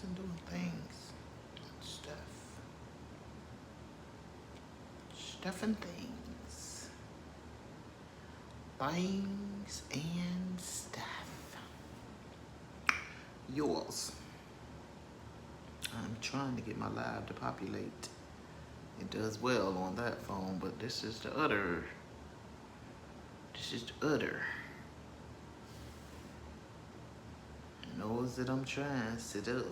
and doing things and stuff. Stuff and things. Things and stuff. Yours. I'm trying to get my live to populate. It does well on that phone, but this is the other. This is the other. It knows that I'm trying to do.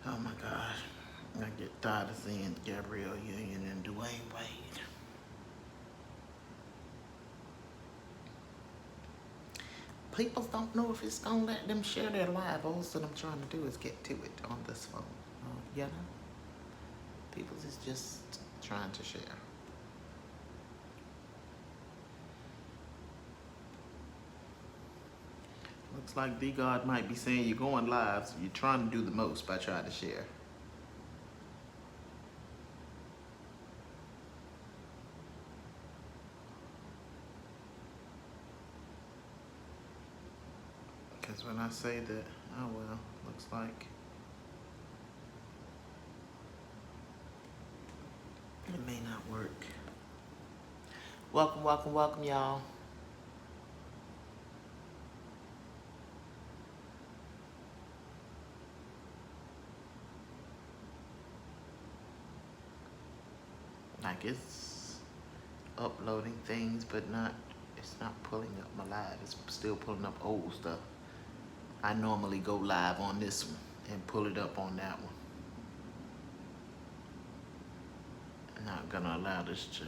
Oh my God. I get tired of seeing Gabrielle Union and Dwayne Wade. People don't know if it's gonna let them share their live. All that I'm trying to do is get to it on this phone. You know? People is just trying to share. Looks like D-God might be saying you're going live, so you're trying to do the most by trying to share. Because when I say that, oh well, looks like it may not work. Welcome, welcome, welcome, y'all. Like it's uploading things, but it's not pulling up my live. It's still pulling up old stuff. I normally go live on this one and pull it up on that one. I'm not gonna allow this to.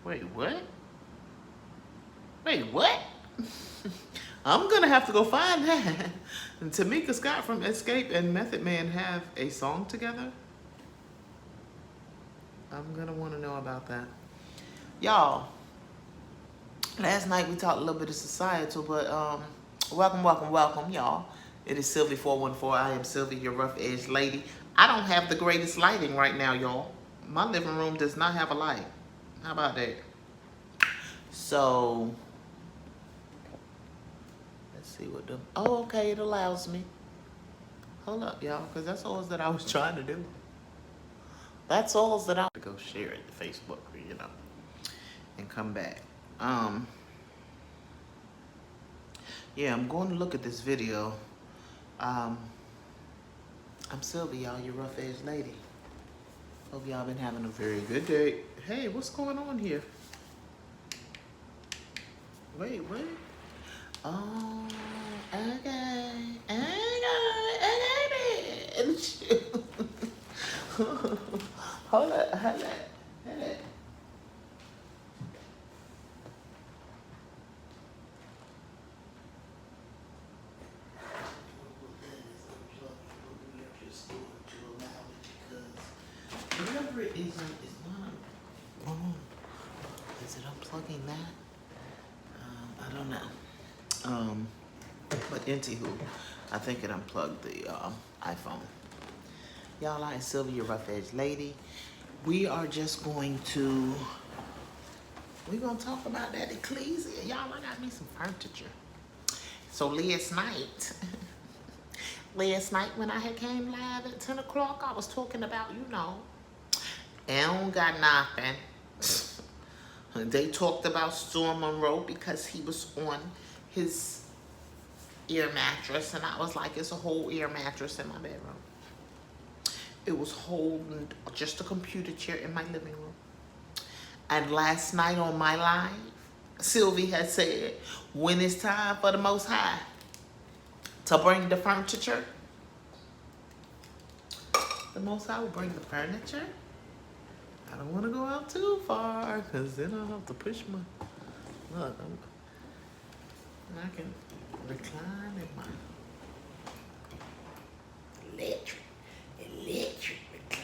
Wait, what? Wait, what? I'm gonna have to go find that. And Tamika Scott from Escape and Method Man have a song together. I'm gonna want to know about that. Y'all, last night we talked a little bit of societal, but welcome, welcome, welcome, y'all. It is Sylvie414. I am Sylvie, your rough edge lady. I don't have the greatest lighting right now, y'all. My living room does not have a light. How about that? So let's see what the. Oh, okay, it allows me. Hold up, y'all, because that's all that I was trying to do. That's all that I to go share it to Facebook, you know, and come back. Yeah, I'm going to look at this video. I'm Sylvie, y'all, your rough edge lady. Hope y'all been having a very good day. Hey, what's going on here? Wait, what? Oh, okay. Hold up. Whatever it is not wrong. Is it unplugging that? I don't know. But anywho, I think it unplugged the iPhone. Y'all, I am Sylvia, your rough edge lady. We are just going to, we're going to talk about that ECCLESIA. Y'all, I got me some furniture. So last night when I had came live at 10 o'clock, I was talking about, you know, I don't got nothing. They talked about Storm Monroe because he was on his air mattress, and I was like, it's a whole air mattress in my bedroom. It was holding just a computer chair in my living room. And last night on my live, Sylvie had said, when it's time for the Most High to bring the furniture, the Most High will bring the furniture. I don't want to go out too far, because then I'll have to push my, look, I can recline in my electric recliner,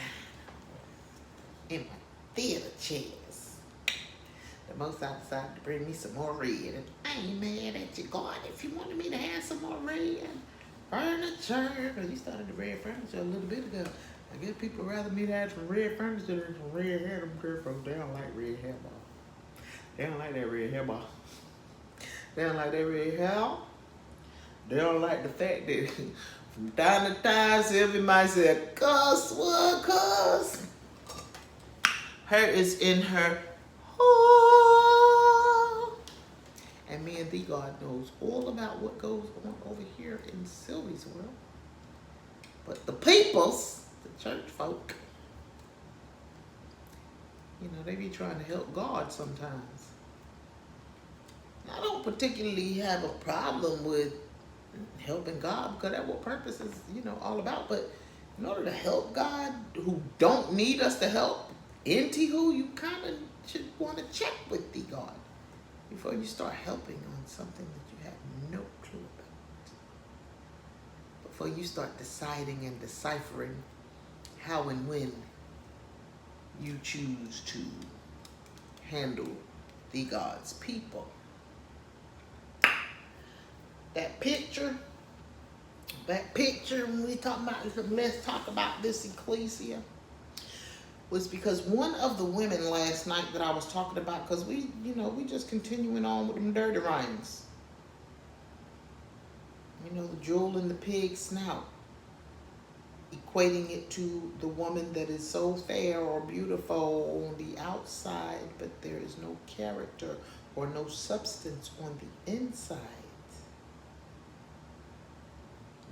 in my theater chairs. The Most High decided to bring me some more red, and I ain't mad at you, God, if you wanted me to have some more red furniture, because you started the red furniture a little bit ago. I guess people rather me to have some red furniture than some red hair. Them girl folks, they don't like red hair ball. They don't like that red hair ball. They don't like that red hair. They don't like the fact that from time to time, Sylvie might say, "Cuss what, cuss?" Her is in her heart. And me and the God knows all about what goes on over here in Sylvie's world. But the peoples, the church folk, you know, they be trying to help God sometimes. I don't particularly have a problem with helping God because that's what purpose is, you know, all about. But in order to help God, who don't need us to help, who you kind of should want to check with the God before you start helping on something that you have no clue about. Before you start deciding and deciphering how and when you choose to handle the God's people. That picture, when we talk about, let's talk about this ecclesia, was because one of the women last night that I was talking about, because we just continuing on with them dirty rhymes. You know, the jewel in the pig's snout, equating it to the woman that is so fair or beautiful on the outside, but there is no character or no substance on the inside.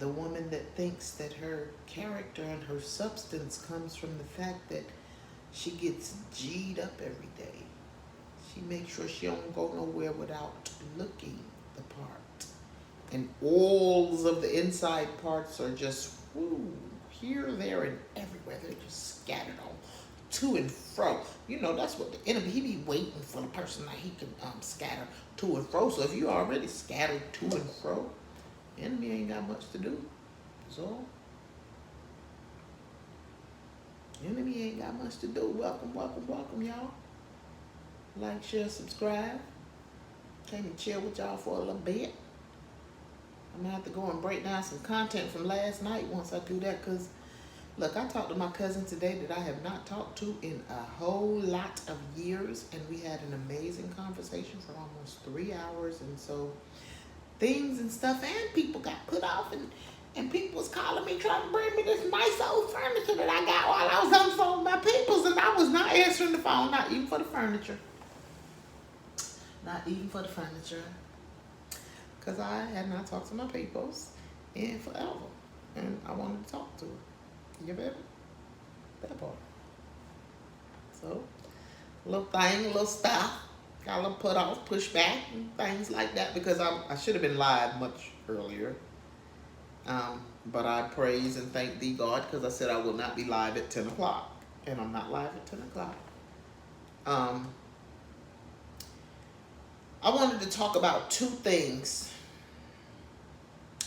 The woman that thinks that her character and her substance comes from the fact that she gets G'd up every day. She makes sure she don't go nowhere without looking the part. And all of the inside parts are just here, there, and everywhere. They're just scattered on to and fro. You know, that's what the enemy, he be waiting for the person that he can scatter to and fro. So if you already scattered to and fro, the enemy ain't got much to do. So, the enemy ain't got much to do. Welcome, welcome, welcome, y'all. Like, share, subscribe. Came and chill with y'all for a little bit. I'm going to have to go and break down some content from last night once I do that. Because, look, I talked to my cousin today that I have not talked to in a whole lot of years. And we had an amazing conversation for almost 3 hours. And so, things and stuff and people got put off. And people was calling me trying to bring me this nice old furniture that I got while I was on the phone with my peoples. And I was not answering the phone, not even for the furniture. Not even for the furniture. Because I had not talked to my peoples in forever. And I wanted to talk to her. You better? That part. So, little thing, little stuff. Got a little put off, push back, and things like that. Because I should have been live much earlier. But I praise and thank thee, God, because I said I will not be live at 10 o'clock. And I'm not live at 10 o'clock. I wanted to talk about two things.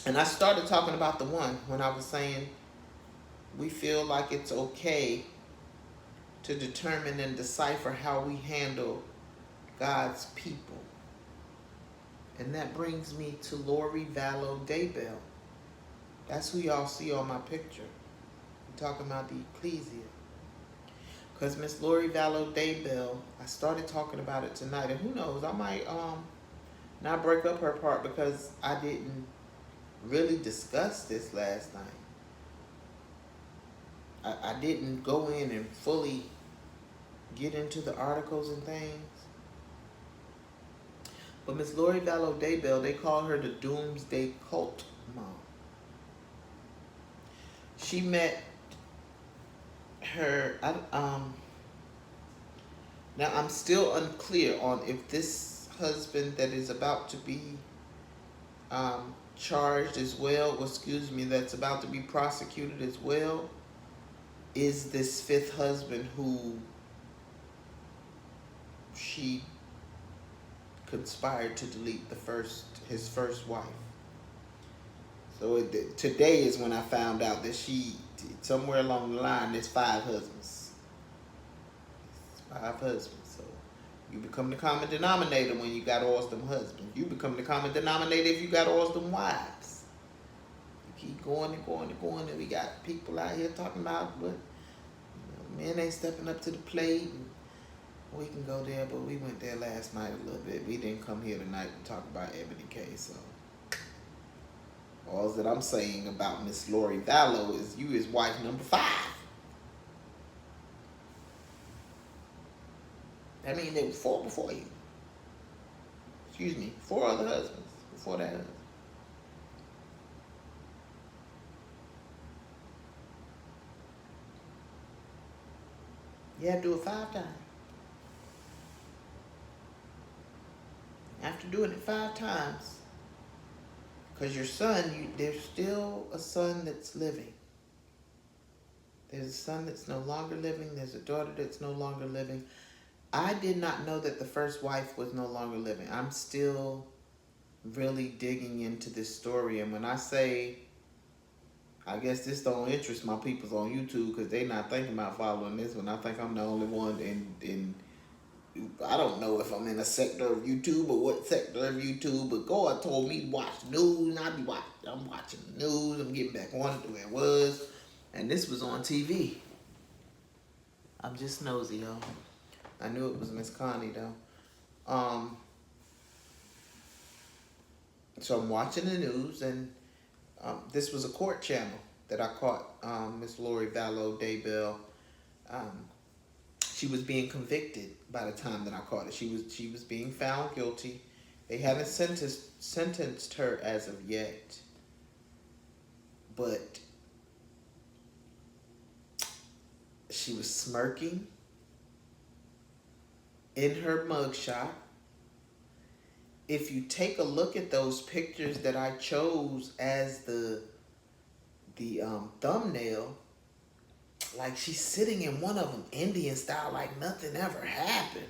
And I started talking about the one when I was saying we feel like it's okay to determine and decipher how we handle God's people. And that brings me to Lori Vallow Daybell. That's who y'all see on my picture. I'm talking about the ecclesia. Because Miss Lori Vallow Daybell, I started talking about it tonight. And who knows, I might not break up her part because I didn't really discuss this last night. I didn't go in and fully get into the articles and things. But Miss Lori Vallow Daybell, they call her the Doomsday Cult Mom. She met her, now I'm still unclear on if this husband that is about to be charged as well, that's about to be prosecuted as well, is this fifth husband who she conspired to delete his first wife. So today is when I found out that somewhere along the line, there's 5 husbands. 5 husbands. So you become the common denominator when you got all them husbands. You become the common denominator if you got all them wives. keep going and going and going, and we got people out here talking about what men ain't stepping up to the plate. And we can go there, but we went there last night a little bit. We didn't come here tonight to talk about Ebony K. So all that I'm saying about Miss Lori Vallow is you is wife number 5. I mean, there was 4 before you. Excuse me, 4 other husbands before that husband. You had to do it 5 times. After doing it 5 times, because your son, there's still a son that's living. There's a son that's no longer living. There's a daughter that's no longer living. I did not know that the first wife was no longer living. I'm still really digging into this story. And when I say, I guess this don't interest my peoples on YouTube because they not thinking about following this one. I think I'm the only one in I don't know if I'm in a sector of YouTube or what sector of YouTube, but God told me to watch the news, and I'm watching the news, I'm getting back on it the way it was, and this was on TV. I'm just nosy, though. I knew it was Miss Connie, though. So I'm watching the news, and this was a court channel that I caught Miss Lori Vallow Daybell. She was being convicted by the time that I caught it. She was being found guilty. They haven't sentenced her as of yet. But she was smirking in her mugshot. If you take a look at those pictures that I chose as the thumbnail, like she's sitting in one of them Indian style, like nothing ever happened.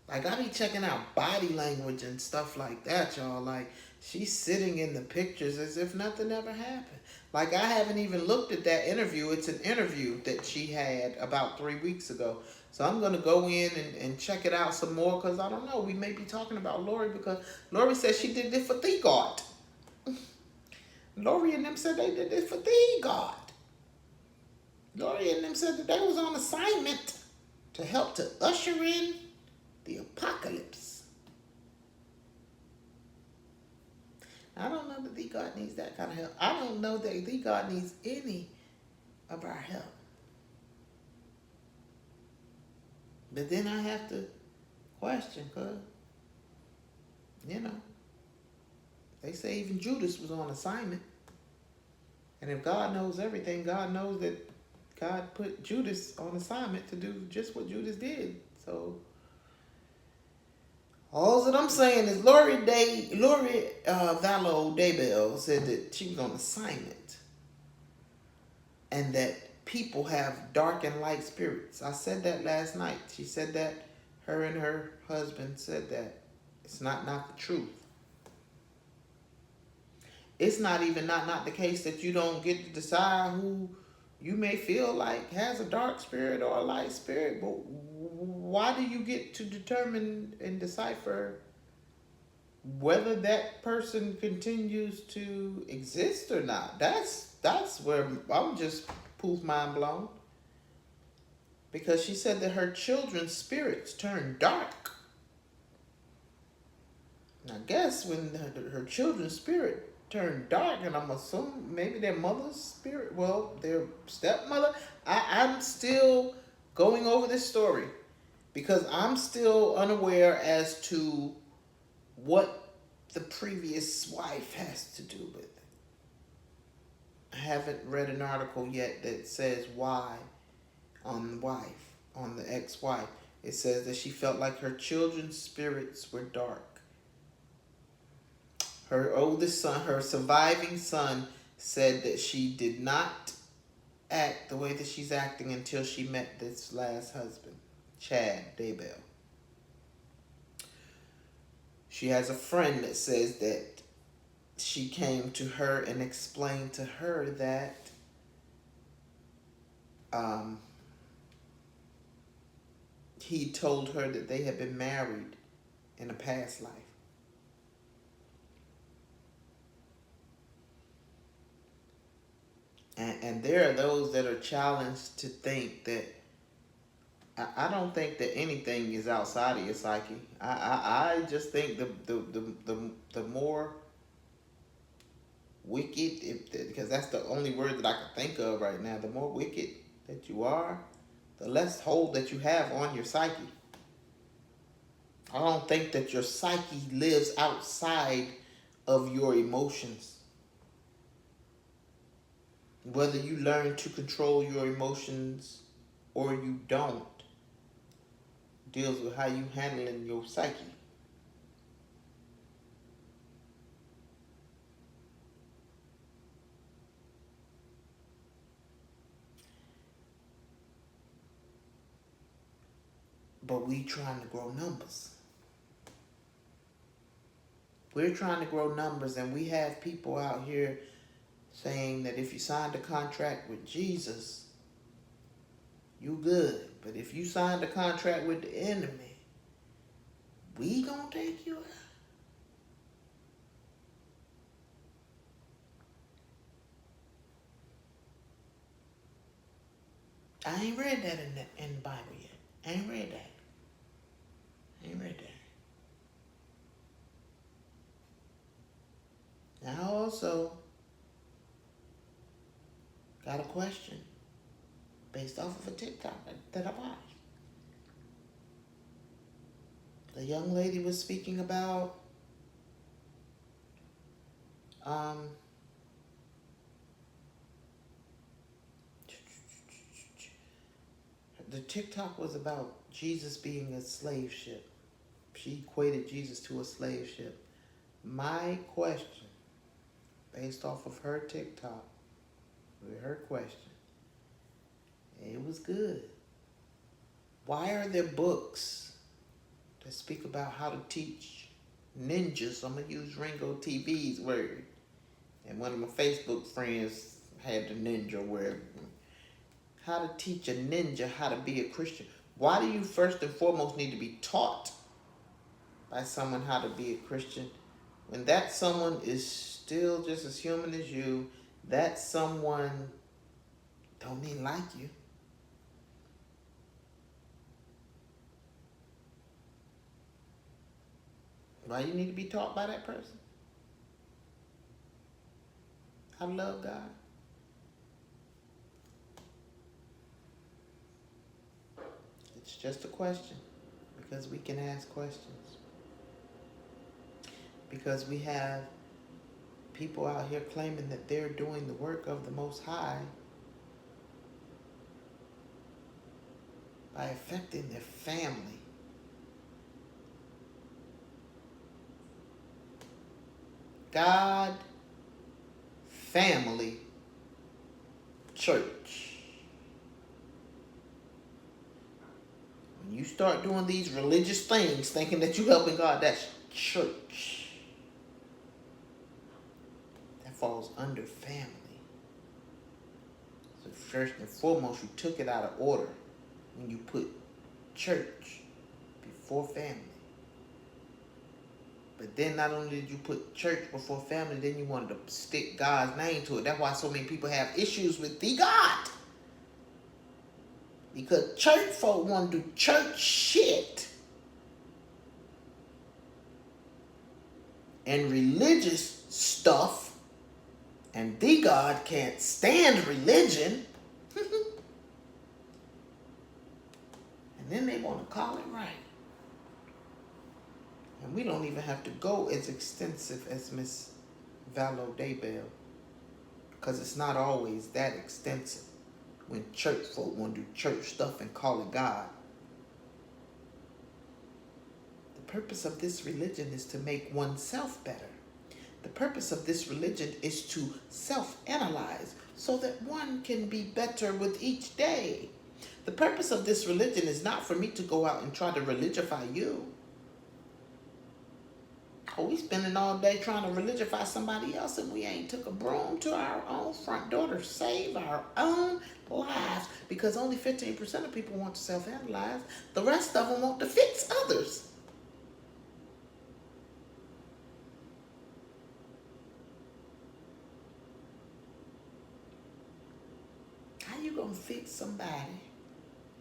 Like I be checking out body language and stuff like that, y'all. Like she's sitting in the pictures as if nothing ever happened. Like I haven't even looked at that interview. It's an interview that she had about 3 weeks ago. So I'm going to go in and check it out some more because I don't know. We may be talking about Lori because Lori said she did this for the God. Lori and them said they did this for the God. Lori and them said that they was on assignment to help to usher in the apocalypse. I don't know that the God needs that kind of help. I don't know that the God needs any of our help. But then I have to question, because, you know, they say even Judas was on assignment. And if God knows everything, God knows that God put Judas on assignment to do just what Judas did. So all that I'm saying is Lori Vallow Daybell said that she was on assignment and that people have dark and light spirits. I said that last night. She said that, her and her husband said that. It's not the truth. It's not even not the case that you don't get to decide who you may feel like has a dark spirit or a light spirit, but why do you get to determine and decipher whether that person continues to exist or not? That's where I'm just poof mind blown. Because she said that her children's spirits turned dark. And I guess when her children's spirit turned dark, and I'm assuming maybe their mother's spirit, well, their stepmother. I'm still going over this story because I'm still unaware as to what the previous wife has to do with it. I haven't read an article yet that says why on the ex-wife. It says that she felt like her children's spirits were dark. Her oldest son, her surviving son, said that she did not act the way that she's acting until she met this last husband, Chad Daybell. She has a friend that says that she came to her and explained to her that he told her that they had been married in a past life. And there are those that are challenged to think that I don't think that anything is outside of your psyche. I just think the more wicked, because that's the only word that I can think of right now, the more wicked that you are, the less hold that you have on your psyche. I don't think that your psyche lives outside of your emotions. Whether you learn to control your emotions or you don't, deals with how you handling your psyche. But we trying to grow numbers. We're trying to grow numbers, and we have people out here saying that if you signed a contract with Jesus, you good. But if you signed a contract with the enemy, we gonna take you out. I ain't read that in the Bible yet. I ain't read that. I ain't read that. I also got a question based off of a TikTok that I watched. The young lady was speaking about the TikTok was about Jesus being a slave ship. She equated Jesus to a slave ship. My question, based off of her TikTok, with her question, it was good. Why are there books that speak about how to teach ninjas? I'm going to use Ringo TV's word. And one of my Facebook friends had the ninja word. How to teach a ninja how to be a Christian. Why do you first and foremost need to be taught by someone how to be a Christian when that someone is still just as human as you? That someone don't even like you. Why you need to be taught by that person how to love God? It's just a question, because we can ask questions. Because we have people out here claiming that they're doing the work of the Most High by affecting their family. God, family, church. When you start doing these religious things thinking that you're helping God, that's church. That falls under family. So first and foremost, you took it out of order when you put church before family. But then not only did you put church before family, then you wanted to stick God's name to it. That's why so many people have issues with the God. Because church folk want to do church shit. And religious stuff. And the God can't stand religion. And then they want to call it right. And we don't even have to go as extensive as Miss Valo Daybell, because it's not always that extensive when church folk want to do church stuff and call it God. The purpose of this religion is to make oneself better. The purpose of this religion is to self-analyze so that one can be better with each day. The purpose of this religion is not for me to go out and try to religify you. Oh, we spending all day trying to religify somebody else, and we ain't took a broom to our own front door to save our own lives, because only 15% of people want to self-analyze. The rest of them want to fix others. going to fix somebody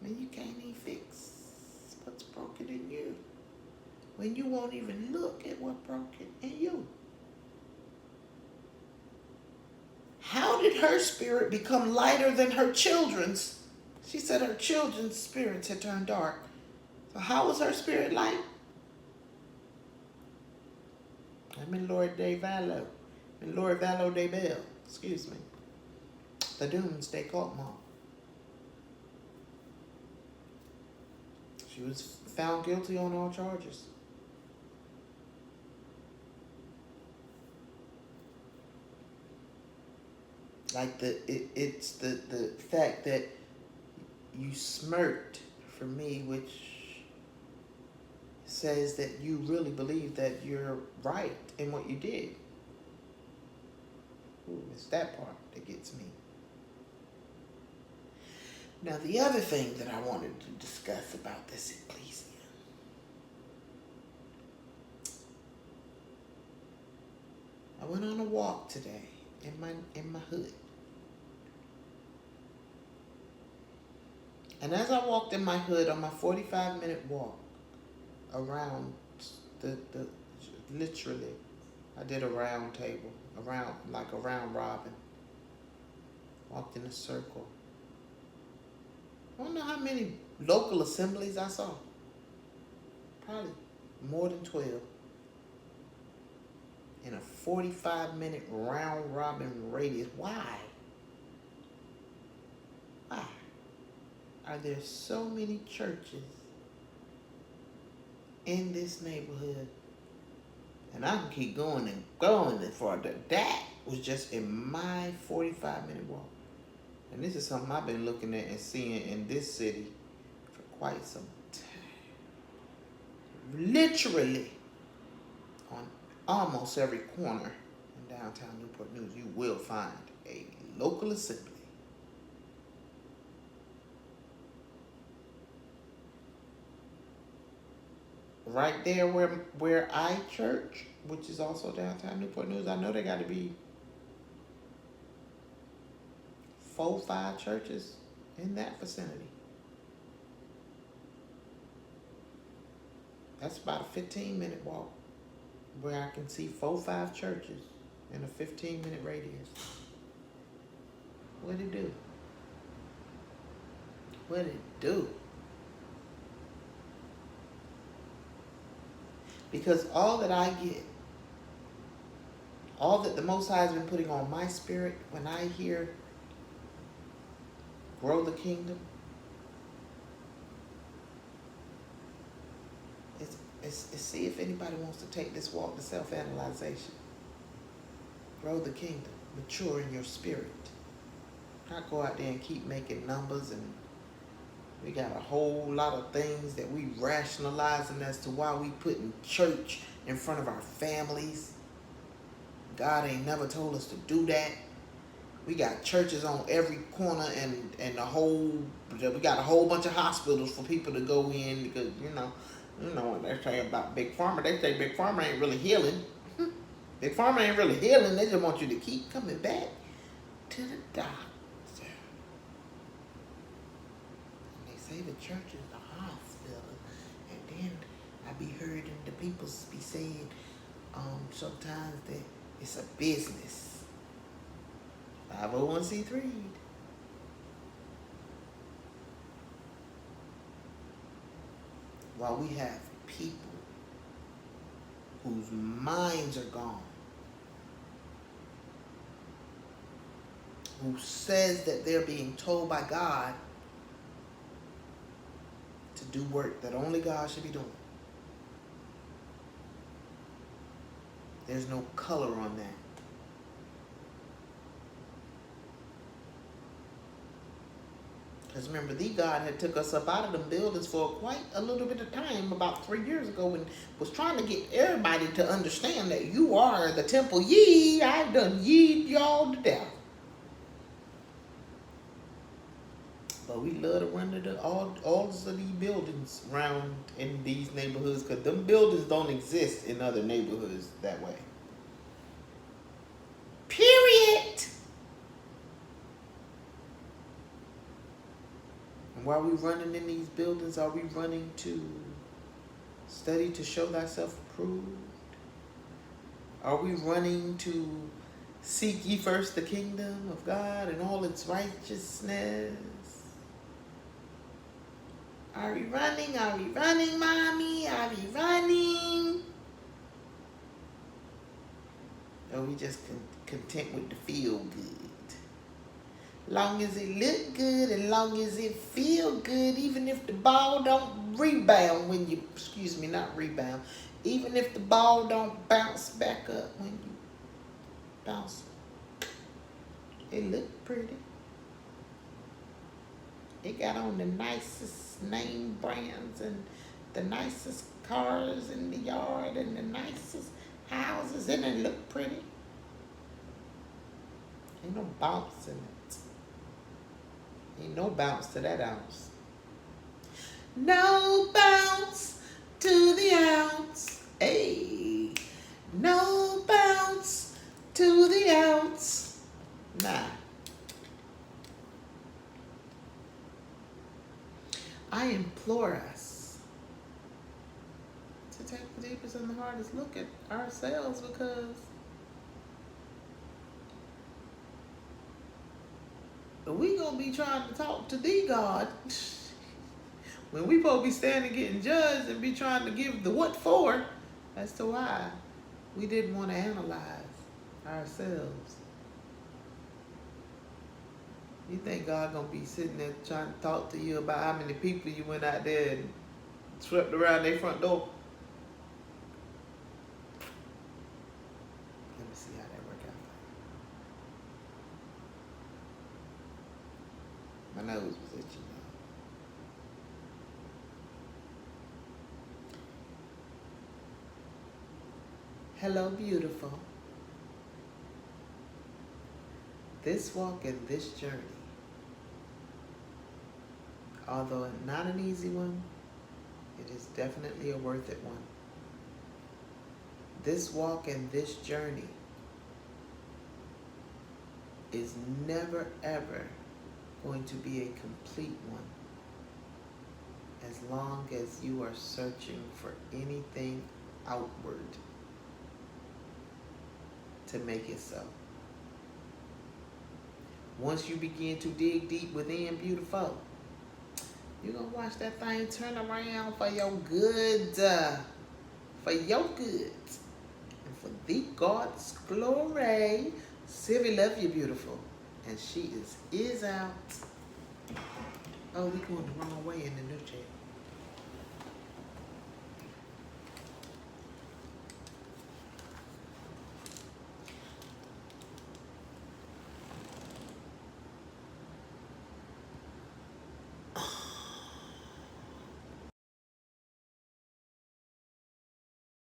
when you can't even fix what's broken in you. When you won't even look at what's broken in you. How did her spirit become lighter than her children's? She said her children's spirits had turned dark. So how was her spirit light? I'm in Lord de Valo. In Lord Valo de Bell. Excuse me. The Doomsday Cult Mom. She was found guilty on all charges. Like it's the fact that you smirked for me, which says that you really believe that you're right in what you did. Ooh, it's that part that gets me. Now, the other thing that I wanted to discuss about this ecclesia. I went on a walk today in my hood. And as I walked in my hood on my 45-minute walk around literally, I did a round table, like a round robin. Walked in a circle. I don't know how many local assemblies I saw. Probably more than 12. In a 45-minute round robin radius. Why? Why are there so many churches in this neighborhood? And I can keep going and going for that. That was just in my 45-minute walk. And this is something I've been looking at and seeing in this city for quite some time. Literally, on almost every corner in downtown Newport News, you will find a local assembly. Right there where I church, which is also downtown Newport News, I know there got to be 4 or 5 churches in that vicinity. That's about a 15-minute walk where I can see 4 or 5 churches in a 15-minute radius. What'd it do? What'd it do? Because all that I get, all that the Most High has been putting on my spirit when I hear grow the kingdom, it's see if anybody wants to take this walk to self-analyzation. Grow the kingdom. Mature in your spirit. Not go out there and keep making numbers, and we got a whole lot of things that we rationalizing as to why we putting church in front of our families. God ain't never told us to do that. We got churches on every corner, and we got a whole bunch of hospitals for people to go in, because you know when they say about Big Pharma, they say Big Pharma ain't really healing. Big Pharma ain't really healing. They just want you to keep coming back to the doctor. And they say the church is the hospital, and then I be hearing the people be saying sometimes that it's a business. 501c3. While we have people whose minds are gone, who says that they're being told by God to do work that only God should be doing. There's no color on that. Because remember, the God had took us up out of them buildings for quite a little bit of time, about 3 years ago, and was trying to get everybody to understand that you are the temple. I've done y'all to death. But we love to run to all of these buildings around in these neighborhoods, because them buildings don't exist in other neighborhoods that way. Period. And while we running in these buildings, are we running to study to show thyself approved? Are we running to seek ye first the kingdom of God and all its righteousness? Are we running? Are we running, mommy? Are we running? Or are we just content with the feel good? Long as it look good and long as it feel good, even if the ball don't rebound when you, excuse me, not rebound, even if the ball don't bounce back up when you bounce, it look pretty. It got on the nicest name brands and the nicest cars in the yard and the nicest houses, and it look pretty. Ain't no bounce in it. Ain't no bounce to that ounce. No bounce to the ounce. Hey, no bounce to the ounce. Nah. I implore us to take the deepest and the hardest look at ourselves, because we gonna be trying to talk to the God when we supposed to be standing getting judged and be trying to give the what for as to why we didn't want to analyze ourselves. You think God gonna be sitting there trying to talk to you about how many people you went out there and swept around their front door? Let me see how that work out. My nose was itching now. Hello, beautiful. This walk and this journey, although not an easy one, it is definitely a worth it one. This walk and this journey is never ever going to be a complete one as long as you are searching for anything outward to make it so. Once you begin to dig deep within, beautiful, you're going to watch that thing turn around for your good. For your good. And for the God's glory. Sylvie, love you, beautiful. And she is out. Oh, we going the wrong way in the new chair.